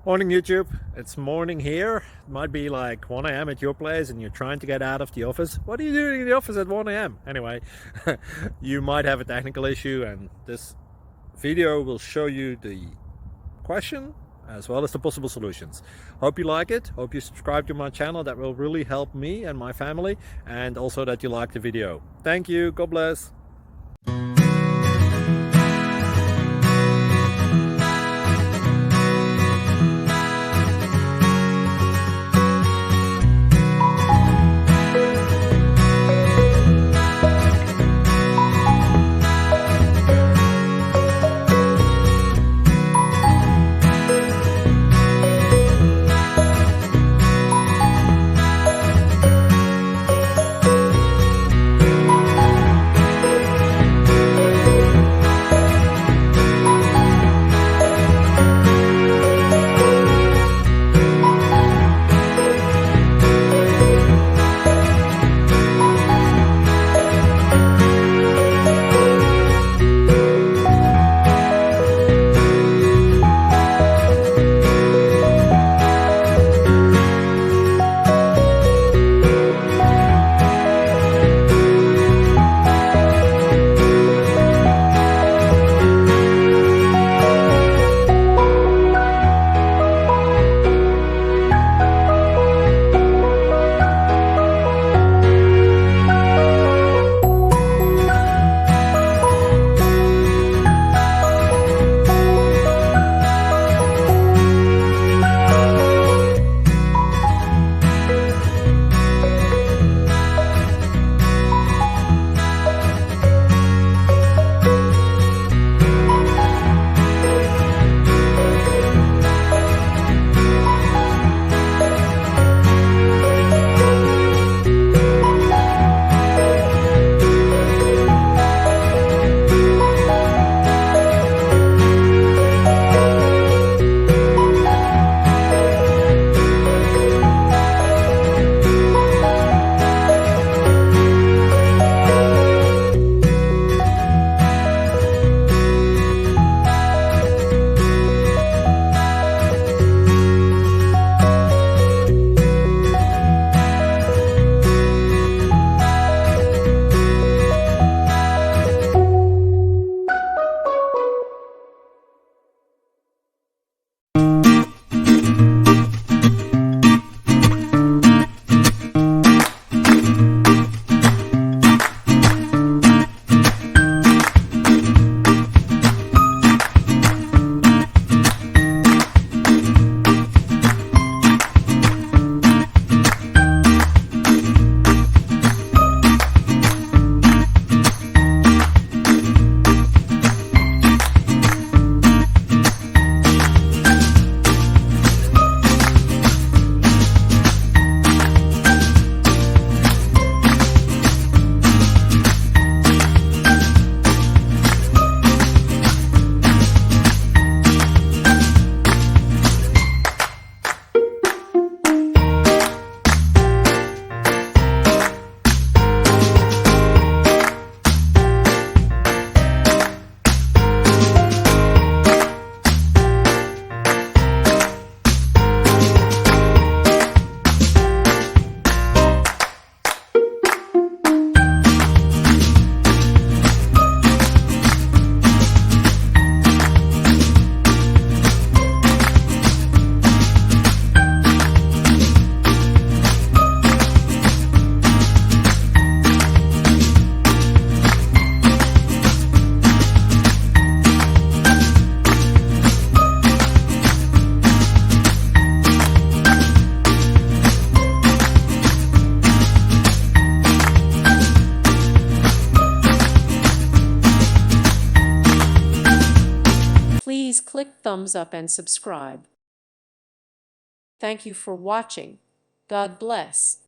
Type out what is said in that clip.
Morning YouTube, it's morning here. It might be like 1 a.m. at your place and you're trying to get out of the office. What are you doing in the office at 1 a.m? Anyway, you might have a technical issue and this video will show you the question as well as the possible solutions. Hope you like it, hope you subscribe to my channel. That will really help me and my family, and also that you like the video. Thank you, God bless. Please click thumbs up and subscribe. Thank you for watching. God bless.